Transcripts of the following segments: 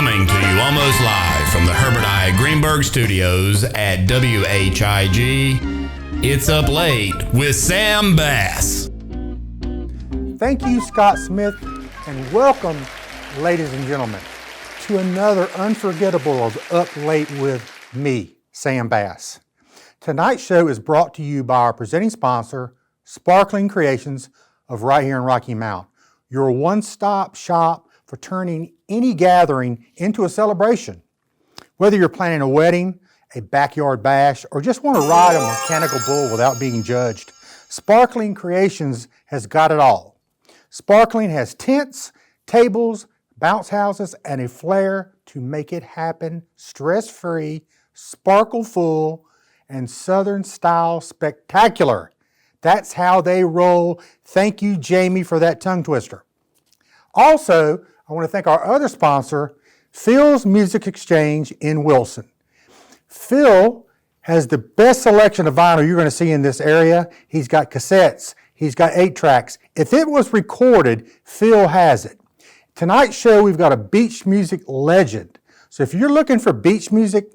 Coming to you almost live from the Herbert I. Greenberg Studios at WHIG, it's Up Late with Sam Bass. Thank you, Scott Smith, and welcome, ladies and gentlemen, to another unforgettable of Up Late with me, Sam Bass. Tonight's show is brought to you by our presenting sponsor, Sparkling Creations of right here in Rocky Mount, your one-stop shop for turning any gathering into a celebration. Whether you're planning a wedding, a backyard bash, or just want to ride a mechanical bull without being judged, Sparkling Creations has got it all. Sparkling has tents, tables, bounce houses, and a flair to make it happen stress-free, sparkle-full, and Southern-style spectacular. That's how they roll. Thank you, Jamie, for that tongue twister. Also, I want to thank our other sponsor, Phil's Music Exchange in Wilson. Phil has the best selection of vinyl you're going to see in this area. He's got cassettes. He's got 8 tracks. If it was recorded, Phil has it. Tonight's show, we've got a beach music legend. So if you're looking for beach music,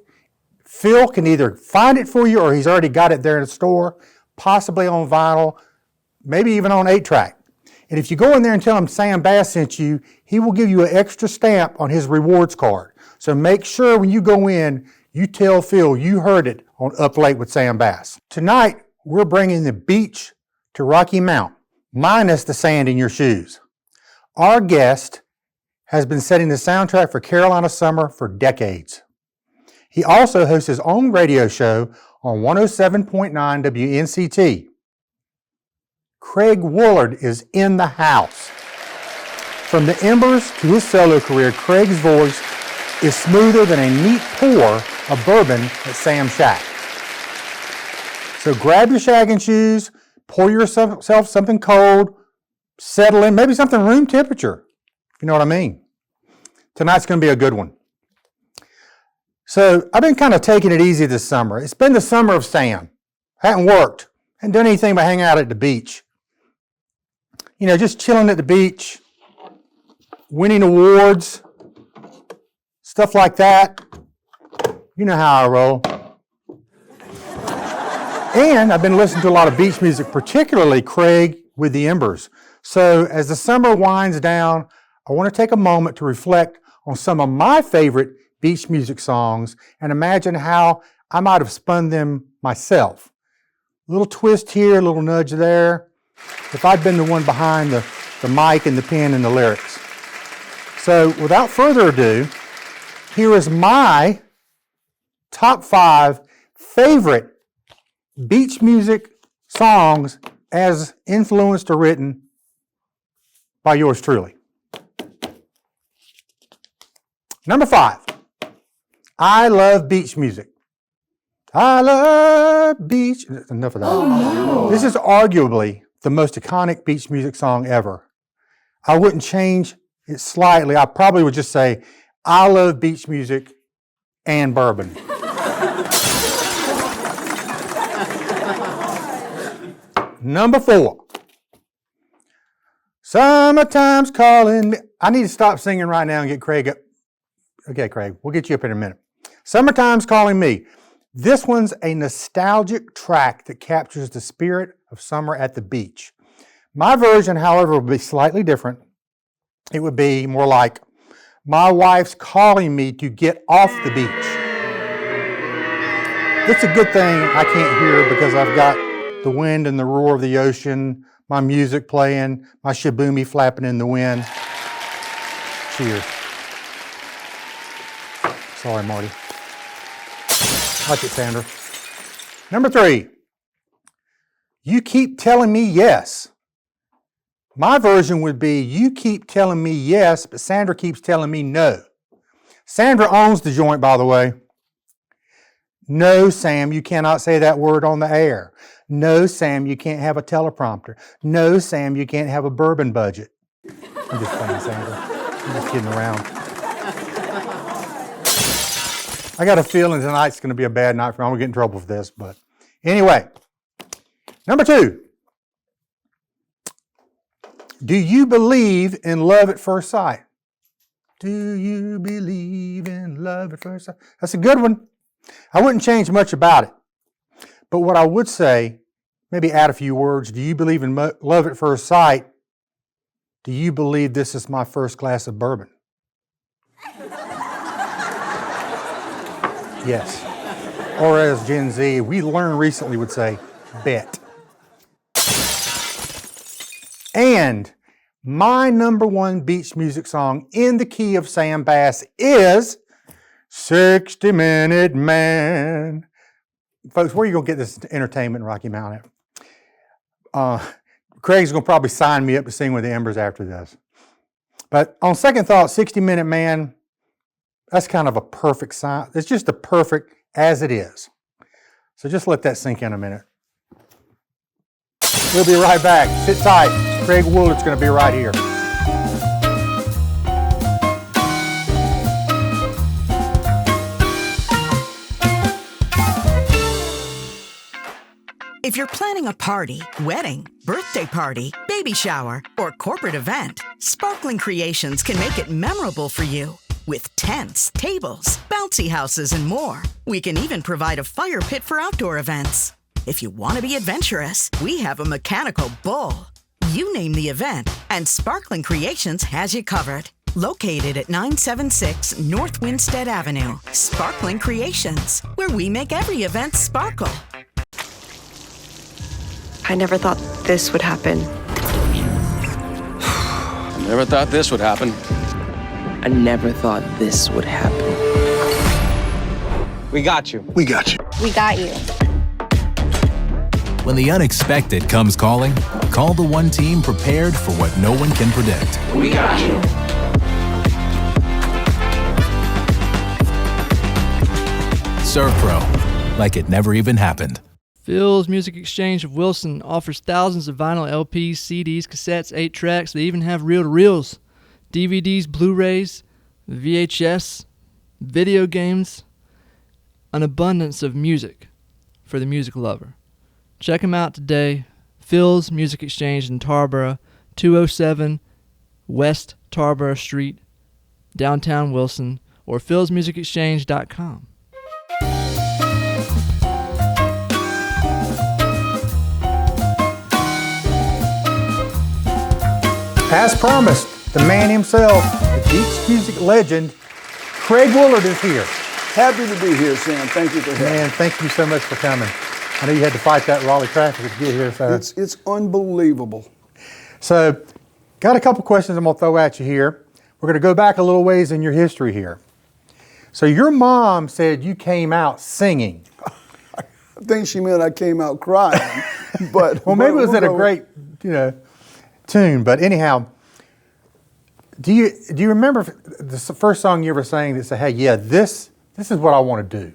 Phil can either find it for you or he's already got it there in the store, possibly on vinyl, maybe even on 8-track. And if you go in there and tell him Sam Bass sent you, he will give you an extra stamp on his rewards card. So make sure when you go in, you tell Phil you heard it on Up Late with Sam Bass. Tonight, we're bringing the beach to Rocky Mount, minus the sand in your shoes. Our guest has been setting the soundtrack for Carolina summer for decades. He also hosts his own radio show on 107.9 WNCT. Craig Woolard is in the house. From the embers to his solo career, Craig's voice is smoother than a neat pour of bourbon at Sam's Shack. So grab your shagging shoes, pour yourself something cold, settle in, maybe something room temperature, if you know what I mean. Tonight's going to be a good one. So I've been kind of taking it easy this summer. It's been the summer of Sam. Hadn't worked. Hadn't done anything but hang out at the beach. You know, just chilling at the beach, winning awards, stuff like that. You know how I roll. And I've been listening to a lot of beach music, particularly Craig with the Embers. So as the summer winds down, I want to take a moment to reflect on some of my favorite beach music songs and imagine how I might have spun them myself. A little twist here, a little nudge there. If I'd been the one behind the mic and the pen and the lyrics. So without further ado, here is my top 5 favorite beach music songs as influenced or written by yours truly. Number 5, I love beach music. I love beach. Enough of that. Oh, no. This is arguably the most iconic beach music song ever. I wouldn't change it slightly. I probably would just say, I love beach music and bourbon. Number 4, Summertime's Calling Me. I need to stop singing right now and get Craig up. Okay, Craig, we'll get you up in a minute. Summertime's Calling Me. This one's a nostalgic track that captures the spirit of summer at the beach. My version, however, would be slightly different. It would be more like, my wife's calling me to get off the beach. It's a good thing I can't hear because I've got the wind and the roar of the ocean, my music playing, my shaboomy flapping in the wind. Cheers. Sorry, Marty. Like it, Sandra. Number 3, You Keep Telling Me Yes. My version would be, you keep telling me yes, but Sandra keeps telling me no. Sandra owns the joint, by the way. No, Sam, you cannot say that word on the air. No, Sam, you can't have a teleprompter. No, Sam, you can't have a bourbon budget. I'm just playing, Sandra. I'm just kidding around. I got a feeling tonight's going to be a bad night for me. I'm going to get in trouble for this, but anyway. Number 2. Do you believe in love at first sight? Do you believe in love at first sight? That's a good one. I wouldn't change much about it. But what I would say, maybe add a few words. Do you believe in love at first sight? Do you believe this is my first glass of bourbon? Yes. Or as Gen Z, we learned recently would say, bet. And my number one beach music song in the key of Sam Bass is 60 Minute Man. Folks, where are you going to get this entertainment in Rocky Mountain at? Craig's going to probably sign me up to sing with the Embers after this. But on second thought, 60 Minute Man, that's kind of a perfect sign. It's just a perfect as it is. So just let that sink in a minute. We'll be right back. Sit tight. Craig Woolard's going to be right here. If you're planning a party, wedding, birthday party, baby shower, or corporate event, Sparkling Creations can make it memorable for you. With tents, tables, bouncy houses, and more. We can even provide a fire pit for outdoor events. If you want to be adventurous, we have a mechanical bull. You name the event, and Sparkling Creations has you covered. Located at 976 North Winstead Avenue, Sparkling Creations, where we make every event sparkle. I never thought this would happen. I never thought this would happen. I never thought this would happen. We got you. We got you. We got you. When the unexpected comes calling, call the one team prepared for what no one can predict. We got you. ServPro, like it never even happened. Phil's Music Exchange of Wilson offers thousands of vinyl LPs, CDs, cassettes, 8 tracks. They even have reel-to-reels, DVDs, Blu-rays, VHS, video games, an abundance of music for the music lover. Check them out today. Phil's Music Exchange in Tarboro, 207 West Tarboro Street, downtown Wilson, or philsmusicexchange.com. As promised, the man himself, the beach music legend, Craig Woolard is here. Happy to be here, Sam. Thank you for having me. Man, thank you so much for coming. I know you had to fight that Raleigh traffic to get here. So It's unbelievable. So, got a couple questions I'm going to throw at you here. We're going to go back a little ways in your history here. So your mom said you came out singing. I think she meant I came out crying. But well, maybe it was in a great, tune. But anyhow, do you remember the first song you ever sang that said, "Hey, yeah, this is what I want to do"?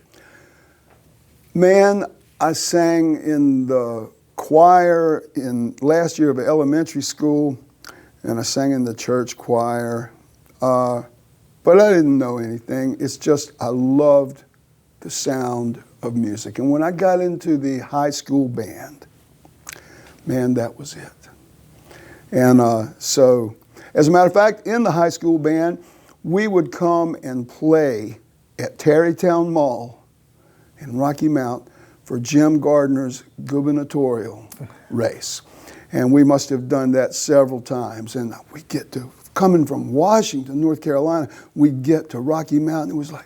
Man, I sang in the choir in last year of elementary school, and I sang in the church choir. But I didn't know anything. It's just I loved the sound of music. And when I got into the high school band, man, that was it. And so, as a matter of fact, in the high school band, we would come and play at Tarrytown Mall in Rocky Mount for Jim Gardner's gubernatorial race. And we must have done that several times. And we get to, coming from Washington, North Carolina, we get to Rocky Mount, and it was like,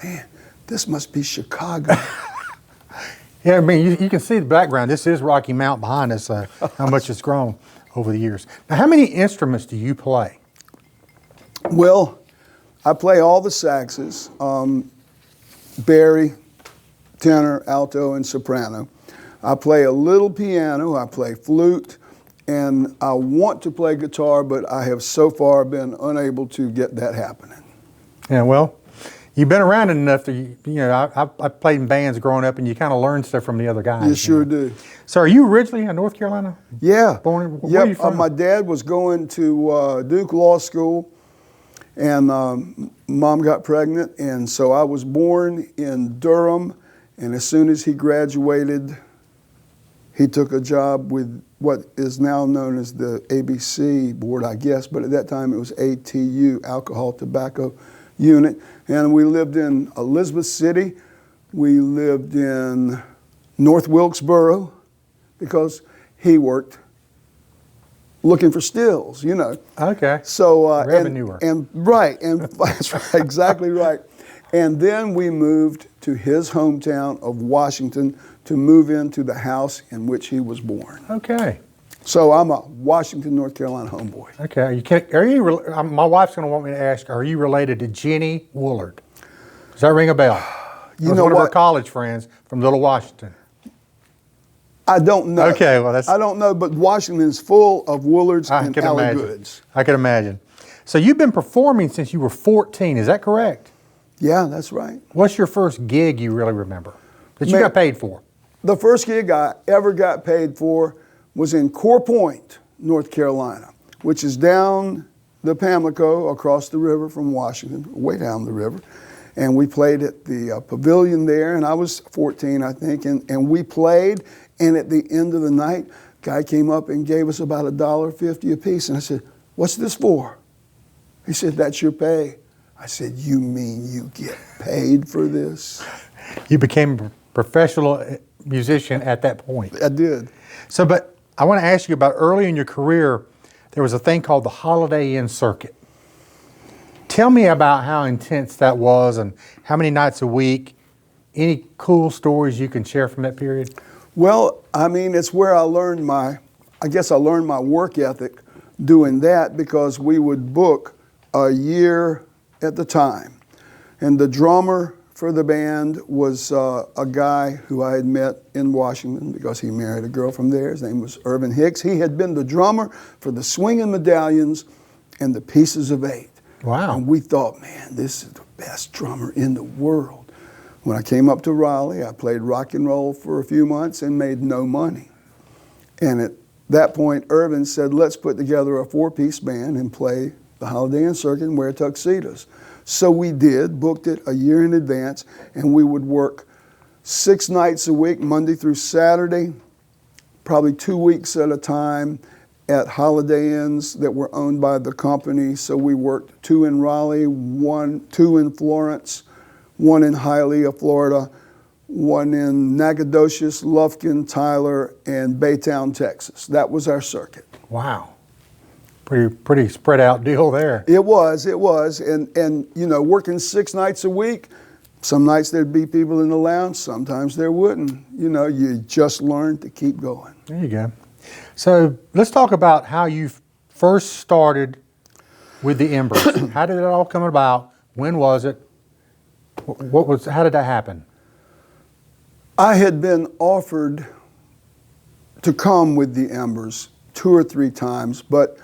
man, this must be Chicago. Yeah, I mean, you can see the background. This is Rocky Mount behind us, how much it's grown over the years. Now, how many instruments do you play? Well, I play all the saxes, bari, tenor, alto, and soprano. I play a little piano, I play flute, and I want to play guitar, but I have so far been unable to get that happening. Yeah, well, you've been around enough to, I played in bands growing up, and you kind of learn stuff from the other guys. You sure do. So are you originally in North Carolina? Yeah. Where are you from? My dad was going to Duke Law School, and Mom got pregnant, and so I was born in Durham, and as soon as he graduated, He took a job with what is now known as the ABC board, I guess, but at that time it was ATU, Alcohol Tobacco Unit. And we lived in Elizabeth City. We lived in North Wilkesboro because he worked looking for stills, you know. Okay. So revenue. And right, and that's right, exactly right. And then we moved to his hometown of Washington to move into the house in which he was born. Okay. So I'm a Washington, North Carolina homeboy. Okay. My wife's going to want me to ask, are you related to Jenny Woolard? Does that ring a bell? You know one what? of her college friends from Little Washington. I don't know. Okay, well that's... I don't know, but Washington is full of Woollards and Alley Goods. I can imagine. So you've been performing since you were 14, is that correct? Yeah, that's right. What's your first gig you really remember that you got paid for? The first gig I ever got paid for was in Core Point, North Carolina, which is down the Pamlico across the river from Washington, way down the river. And we played at the pavilion there, and I was 14, I think, and we played, and at the end of the night, guy came up and gave us about $1.50 a piece, and I said, "What's this for?" He said, "That's your pay." I said, "You mean you get paid for this?" You became a professional musician at that point. I did. So, but I want to ask you about early in your career, there was a thing called the Holiday Inn Circuit. Tell me about how intense that was and how many nights a week. Any cool stories you can share from that period? Well, I mean, it's where I learned my work ethic doing that, because we would book a year at the time. And the drummer for the band was a guy who I had met in Washington because he married a girl from there. His name was Irvin Hicks. He had been the drummer for the Swingin' Medallions and the Pieces of Eight. Wow. And we thought, man, this is the best drummer in the world. When I came up to Raleigh, I played rock and roll for a few months and made no money. And at that point, Irvin said, let's put together a 4-piece band and play the Holiday Inn Circuit and wear tuxedos. So we did, booked it a year in advance, and we would work 6 nights a week, Monday through Saturday, probably 2 weeks at a time, at Holiday Inns that were owned by the company. So we worked 2 in Raleigh, 2 in Florence, 1 in Hialeah, Florida, 1 in Nacogdoches, Lufkin, Tyler, and Baytown, Texas. That was our circuit. Wow. Pretty spread out deal there. It was. And you know, working 6 nights a week, some nights there'd be people in the lounge, sometimes there wouldn't. You know, you just learn to keep going. There you go. So let's talk about how you first started with the Embers. How did it all come about? When was it? How did that happen? I had been offered to come with the Embers 2 or 3 times, but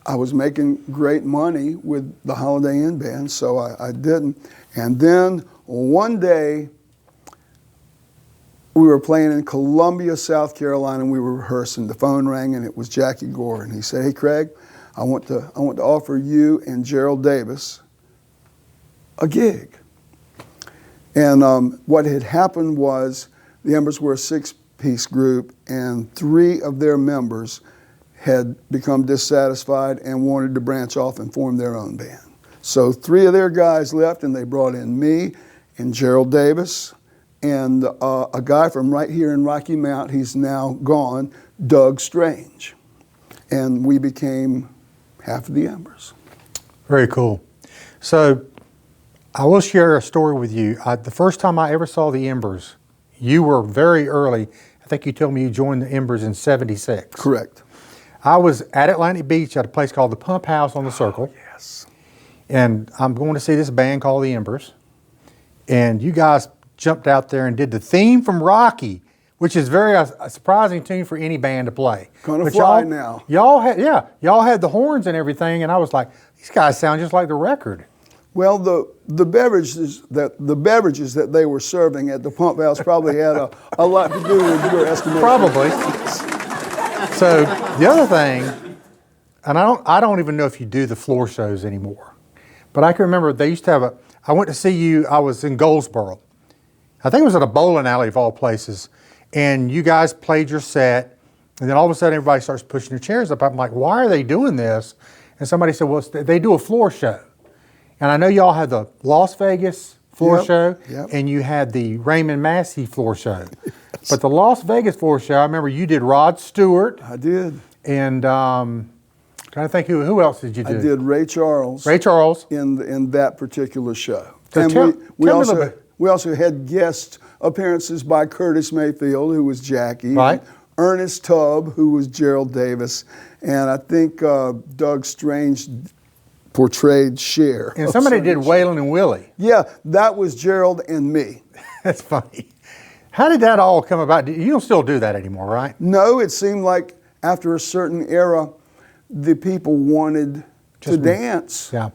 I was making great money with the Holiday Inn band, so I didn't. And then one day, we were playing in Columbia, South Carolina, and we were rehearsing. The phone rang, and it was Jackie Gore, and he said, "Hey, Craig, I want to offer you and Gerald Davis a gig." And what had happened was the Embers were a 6-piece group, and 3 of their members had become dissatisfied and wanted to branch off and form their own band. So 3 of their guys left, and they brought in me and Gerald Davis and a guy from right here in Rocky Mount, he's now gone, Doug Strange. And we became half of the Embers. Very cool. So I will share a story with you. The first time I ever saw the Embers, you were very early. I think you told me you joined the Embers in '76. Correct. I was at Atlantic Beach at a place called the Pump House on the Circle. Yes. And I'm going to see this band called the Embers. And you guys jumped out there and did the theme from Rocky, which is a surprising tune for any band to play. Gonna fly now. Y'all had the horns and everything, and I was like, these guys sound just like the record. Well, the beverages that they were serving at the Pump House probably had a lot to do with your estimation. Probably. So the other thing, and I don't even know if you do the floor shows anymore, but I can remember they used to have I went to see you, I was in Goldsboro. I think it was at a bowling alley of all places, and you guys played your set, and then all of a sudden everybody starts pushing their chairs up. I'm like, why are they doing this? And somebody said, well, they do a floor show. And I know y'all had the Las Vegas floor show, and you had the Raymond Massey floor show. But the Las Vegas floor show, I remember you did Rod Stewart. I did. And trying to think, who else did you do? I did Ray Charles. Ray Charles. In that particular show. So And tell we also had guest appearances by Curtis Mayfield, who was Jackie. Right. Ernest Tubb, who was Gerald Davis. And I think Doug Strange portrayed Cher. And somebody did Waylon and Willie. Yeah, that was Gerald and me. That's funny. How did that all come about? You don't still do that anymore, right? No, it seemed like after a certain era, the people wanted to dance. Yeah.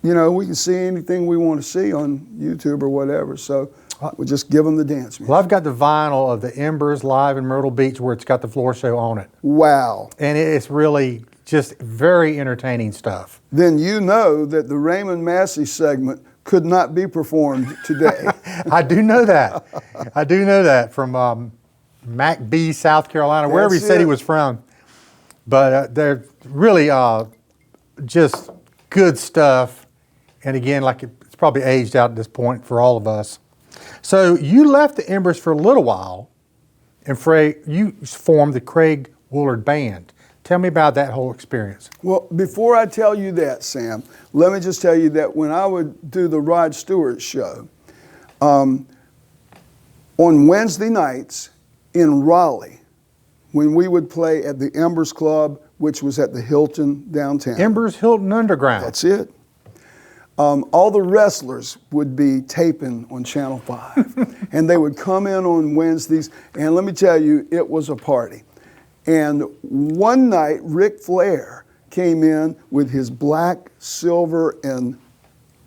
You know, we can see anything we want to see on YouTube or whatever, so we just give them the dance music. Well, I've got the vinyl of the Embers live in Myrtle Beach where it's got the floor show on it. Wow. And it's really just very entertaining stuff. Then you know that the Raymond Massey segment could not be performed today. I do know that. I do know that from MacB, South Carolina, wherever he said he was from. But they're really just good stuff. And again, like it's probably aged out at this point for all of us. So you left the Embers for a little while, and you formed the Craig Woolard Band. Tell me about that whole experience. Well, before I tell you that, Sam, let me just tell you that when I would do the Rod Stewart show, on Wednesday nights in Raleigh, when we would play at the Embers Club, which was at the Hilton downtown. Embers Hilton Underground. That's it. All the wrestlers would be taping on Channel 5. And they would come in on Wednesdays, and let me tell you, it was a party. And one night, Ric Flair came in with his black, silver, and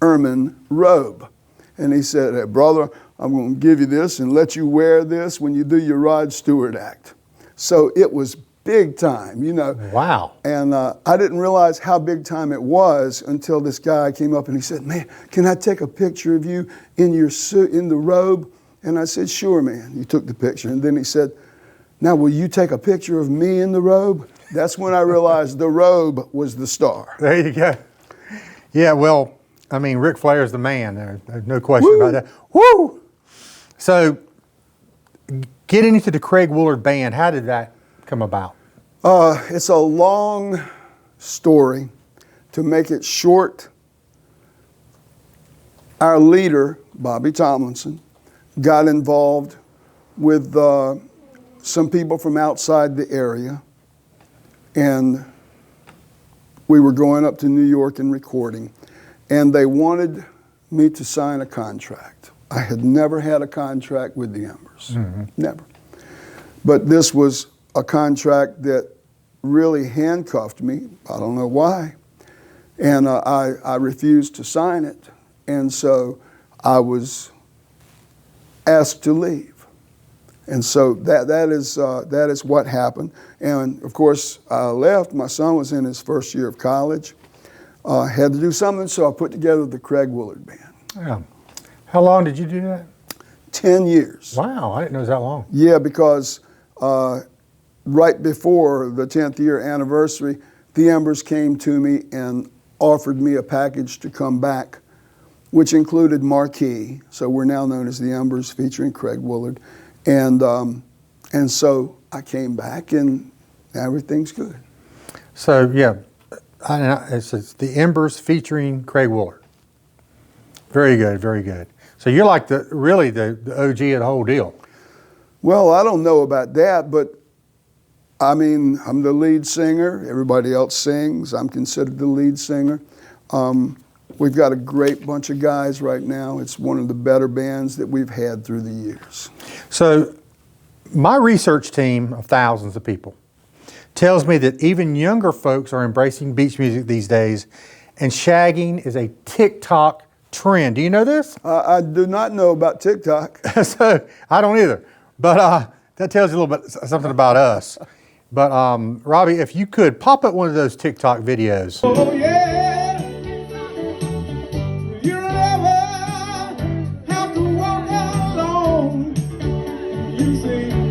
ermine robe. And he said, hey, brother, I'm going to give you this and let you wear this when you do your Rod Stewart act. So it was big time, you know. Wow. And I didn't realize how big time it was until this guy came up and he said, man, can I take a picture of you in your suit, in the robe? And I said, sure, man. He took the picture. And then he said, now, will you take a picture of me in the robe? That's when I realized the robe was the star. There you go. Yeah, well, I mean, Ric Flair's the man. There's no question about that. Woo! So, getting into the Craig Woolard Band, how did that come about? It's a long story. To make it short, our leader, Bobby Tomlinson, got involved with some people from outside the area, and we were going up to New York and recording, and they wanted me to sign a contract. I had never had a contract with the Embers, never. But this was a contract that really handcuffed me. I don't know why. And I refused to sign it, and so I was asked to leave. And so that is what happened. And of course, I left. My son was in his first year of college. Had to do something, so I put together the Craig Woolard Band. Yeah. How long did you do that? 10 years. Wow, I didn't know it was that long. Yeah, because right before the 10th year anniversary, the Embers came to me and offered me a package to come back, which included Marquee. So we're now known as the Embers, featuring Craig Woolard. And so I came back, and everything's good. So yeah, it's the Embers featuring Craig Woolard. Very good, very good. So you're like really the OG of the whole deal. Well, I don't know about that, but I mean, I'm the lead singer. Everybody else sings. I'm considered the lead singer. We've got a great bunch of guys right now. It's one of the better bands that we've had through the years. So my research team of thousands of people tells me that even younger folks are embracing beach music these days, and shagging is a TikTok trend. Do you know this? I do not know about TikTok. So I don't either. But that tells you a little bit something about us. But Robbie, if you could pop up one of those TikTok videos. Oh yeah. You never have to walk alone. You see.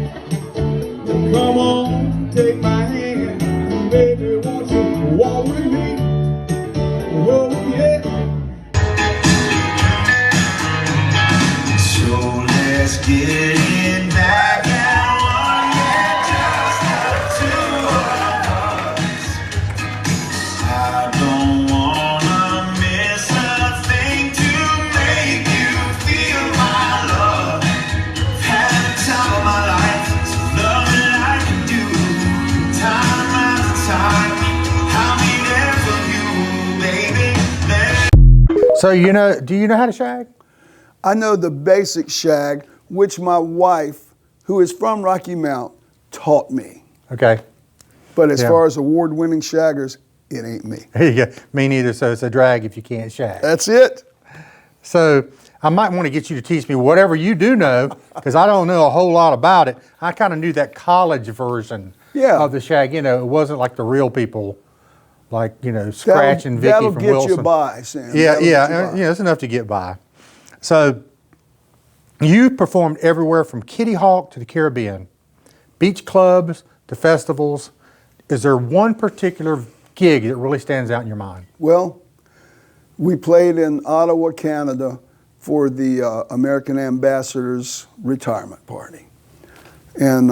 So do you know how to shag? I know the basic shag, which my wife, who is from Rocky Mount, taught me. Okay. But as far as award-winning shaggers, it ain't me. Yeah, me neither. So it's a drag if you can't shag. That's it. So I might want to get you to teach me whatever you do know, because I don't know a whole lot about it. I kind of knew that college version of the shag. It wasn't like the real people, like Scratch and Vicky from Wilson. That'll get you by, Sam. Yeah, it's enough to get by. So you performed everywhere from Kitty Hawk to the Caribbean, beach clubs to festivals. Is there one particular gig that really stands out in your mind? Well, we played in Ottawa, Canada for the American Ambassador's retirement party. And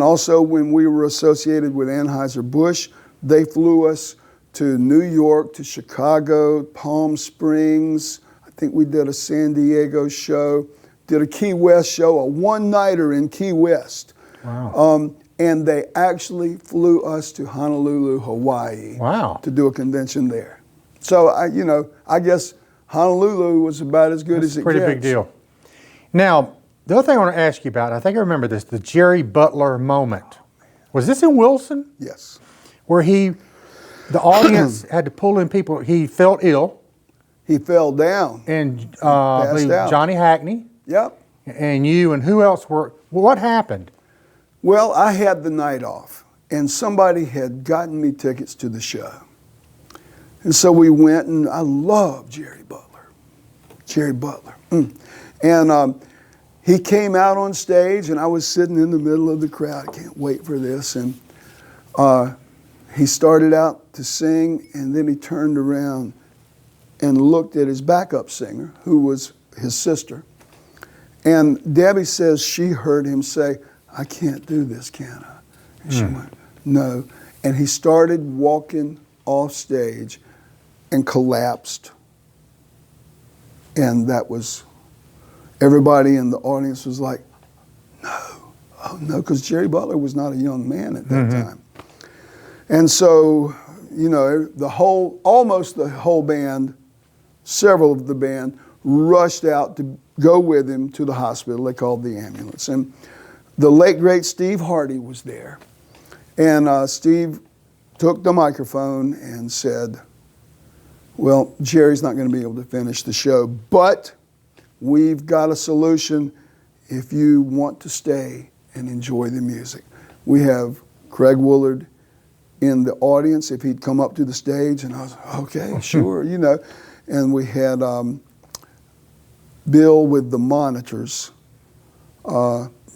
also when we were associated with Anheuser-Busch, they flew us to New York, to Chicago, Palm Springs. I think we did a San Diego show, did a Key West show, a one-nighter in Key West. Wow. And they actually flew us to Honolulu, Hawaii to do a convention there. So, I guess Honolulu was about as good as it gets. Pretty big deal. Now, the other thing I want to ask you about, I think I remember this, the Jerry Butler moment. Was this in Wilson? Yes. Where the audience had to pull in people. He felt ill. He fell down. And I believe Johnny Hackney. Yep. And you, and who else what happened? Well, I had the night off, and somebody had gotten me tickets to the show. And so we went, and I love Jerry Butler. Jerry Butler. And he came out on stage, and I was sitting in the middle of the crowd. I can't wait for this. And he started out to sing, and then he turned around and looked at his backup singer, who was his sister. And Debbie says she heard him say, "I can't do this, can I?" And she went, "No." And he started walking off stage and collapsed. And that was, everybody in the audience was like, "No, oh no," because Jerry Butler was not a young man at that time. And so, almost the whole band, several of the band, rushed out to go with him to the hospital. They called the ambulance. And the late, great Steve Hardy was there. And Steve took the microphone and said, "Well, Jerry's not going to be able to finish the show, but we've got a solution if you want to stay and enjoy the music. We have Craig Woolard in the audience if he'd come up to the stage." And I was like, "Okay, sure," And we had Bill with the monitors.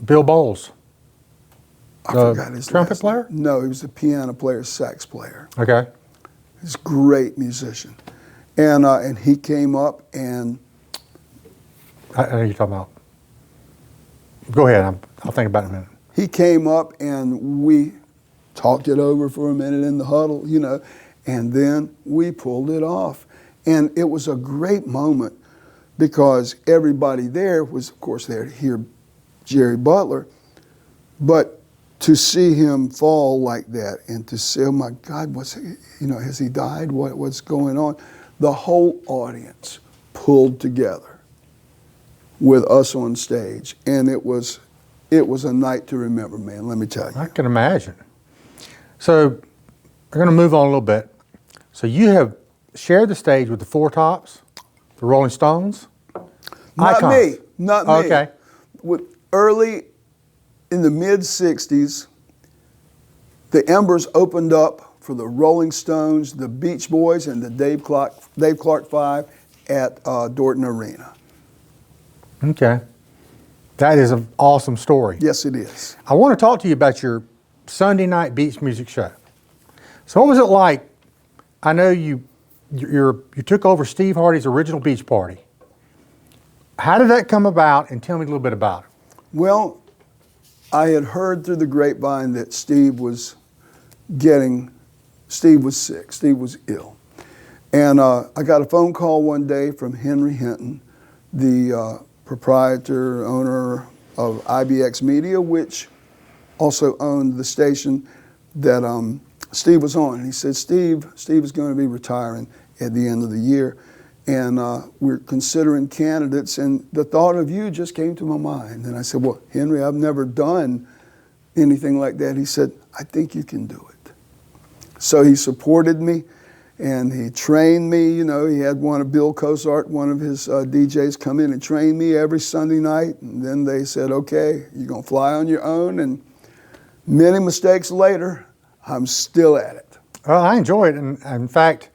Bill Bowles. I forgot his trumpet player? No, he was a piano player, sax player. Okay. He's a great musician. And he came up and... I know you're talking about. Go ahead, I'll think about it in a minute. He came up and we talked it over for a minute in the huddle, and then we pulled it off. And it was a great moment because everybody there was, of course, there to hear Jerry Butler, but to see him fall like that and to say, "Oh my God, has he died? What's going on?" The whole audience pulled together with us on stage, and it was a night to remember, man. Let me tell you. I can imagine. So we're going to move on a little bit. So you have shared the stage with the Four Tops, the Rolling Stones. Not me. Okay. Early in the mid-'60s, the Embers opened up for the Rolling Stones, the Beach Boys, and the Dave Clark Five at Dorton Arena. Okay. That is an awesome story. Yes, it is. I want to talk to you about your Sunday night beach music show. So what was it like? I know you took over Steve Hardy's original beach party. How did that come about, and tell me a little bit about it? Well, I had heard through the grapevine that Steve was sick, Steve was ill. And I got a phone call one day from Henry Hinton, the proprietor, owner of IBX Media, which also owned the station that Steve was on. And he said, Steve is going to be retiring at the end of the year. and we're considering candidates, and the thought of you just came to my mind. And I said, well, Henry, I've never done anything like that. He said, I think you can do it. So he supported me, and he trained me. You know, he had Bill Cozart, one of his DJs, come in and train me every Sunday night. And then they said, okay, you're going to fly on your own. And many mistakes later, I'm still at it. Well, I enjoy it. And in fact,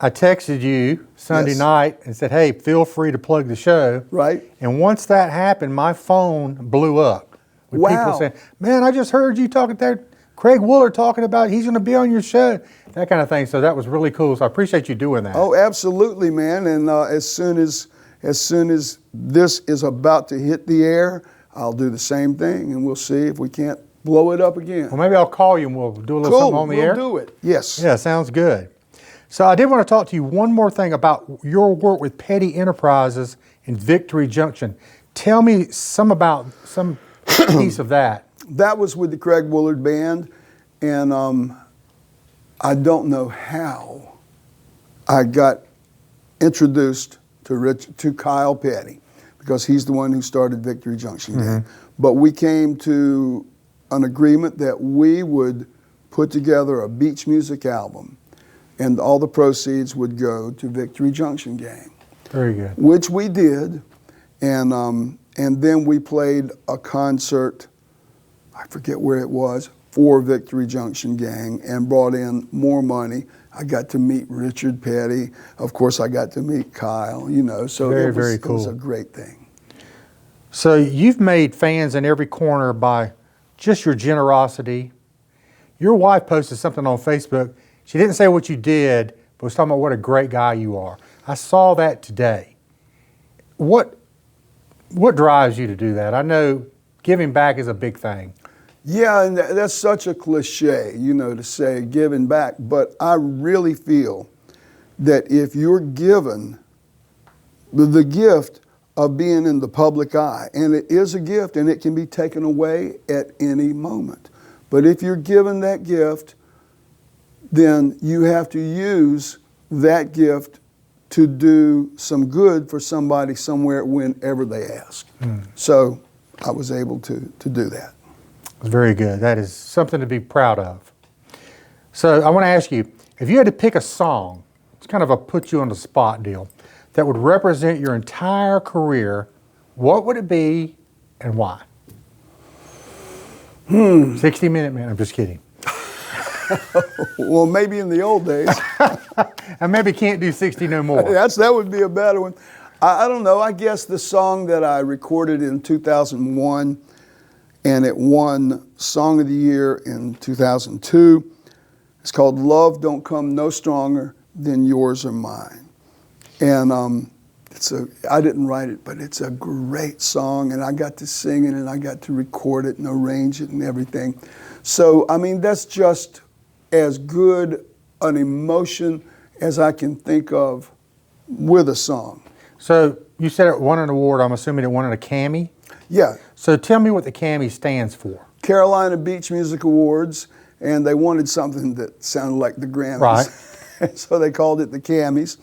I texted you Sunday night and said, hey, feel free to plug the show. Right. And once that happened, my phone blew up with people saying, man, I just heard you talking there. Craig Woolard talking about he's going to be on your show, that kind of thing. So that was really cool. So I appreciate you doing that. Oh, absolutely, man. And as soon as this is about to hit the air, I'll do the same thing, and we'll see if we can't blow it up again. Well, maybe I'll call you and we'll do a little something on the air. We'll do it. Yes. Yeah, sounds good. So I did want to talk to you one more thing about your work with Petty Enterprises in Victory Junction. Tell me some piece of that. That was with the Craig Woolard Band, and I don't know how I got introduced to Kyle Petty, because he's the one who started Victory Junction Gang. But we came to an agreement that we would put together a beach music album, and all the proceeds would go to Victory Junction Gang. Very good. Which we did, and then we played a concert, I forget where it was, for Victory Junction Gang, and brought in more money. I got to meet Richard Petty. Of course, I got to meet Kyle, you know, so very cool. It was a great thing. So you've made fans in every corner by just your generosity. Your wife posted something on Facebook. She didn't say what you did, but was talking about what a great guy you are. I saw that today. What drives you to do that? I know giving back is a big thing. Yeah, and that's such a cliche, you know, to say giving back. But I really feel that if you're given the gift of being in the public eye, and it is a gift and it can be taken away at any moment. But if you're given that gift, then you have to use that gift to do some good for somebody somewhere whenever they ask. So I was able to do that. Very good. That is something to be proud of. So I want to ask you, if you had to pick a song, it's kind of a put you on the spot deal, that would represent your entire career, what would it be and why? 60-minute man, I'm just kidding. Well, maybe in the old days. I maybe can't do 60 no more. That would be a better one. I don't know. I guess the song that I recorded in 2001, and it won Song of the Year in 2002. It's called Love Don't Come No Stronger Than Yours or Mine. And I didn't write it, but it's a great song, and I got to sing it, and I got to record it and arrange it and everything. So, I mean, that's just as good an emotion as I can think of with a song. So you said it won an award. I'm assuming it won an Academy? Yeah. So tell me what the Academy stands for. Carolina Beach Music Awards, and they wanted something that sounded like the Grammys. Right. So they called it the Cammys,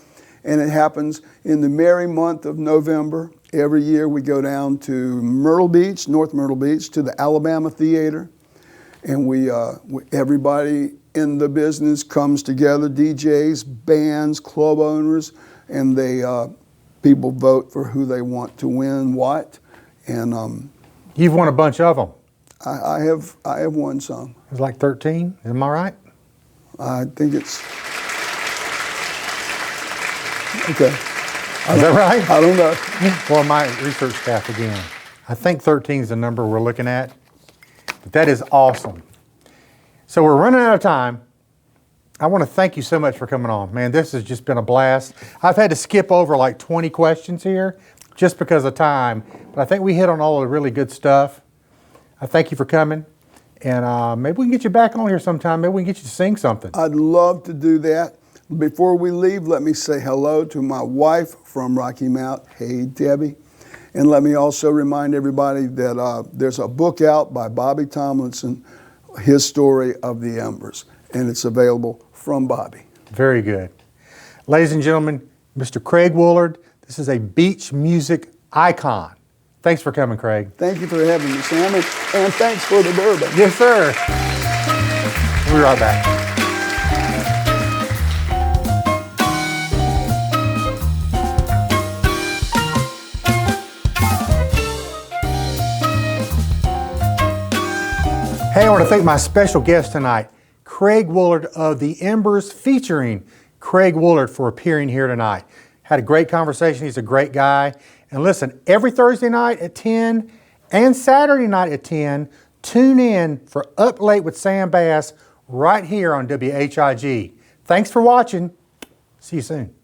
and it happens in the merry month of November. Every year we go down to Myrtle Beach, North Myrtle Beach, to the Alabama Theater, and everybody in the business comes together, DJs, bands, club owners, and people vote for who they want to win what. And you've won a bunch of them. I have won some. It's like 13, am I right? I think it's okay. Is that right? I don't know. Well, my research staff again. I think 13 is the number we're looking at. But that is awesome. So we're running out of time. I want to thank you so much for coming on. Man, this has just been a blast. I've had to skip over like 20 questions here just because of time. But I think we hit on all of the really good stuff. I thank you for coming. And maybe we can get you back on here sometime. Maybe we can get you to sing something. I'd love to do that. Before we leave, let me say hello to my wife from Rocky Mount. Hey, Debbie. And let me also remind everybody that there's a book out by Bobby Tomlinson, his story of the Embers, and it's available from Bobby. Very good. Ladies and gentlemen, Mr. Craig Woolard. This is a beach music icon. Thanks for coming, Craig. Thank you for having me, Sam, and thanks for the bourbon. Yes, sir. We'll be right back. Hey, I want to thank my special guest tonight, Craig Woolard of the Embers, featuring Craig Woolard, for appearing here tonight. Had a great conversation. He's a great guy. And listen, every Thursday night at 10 and Saturday night at 10, tune in for Up Late with Sam Bass right here on WHIG. Thanks for watching. See you soon.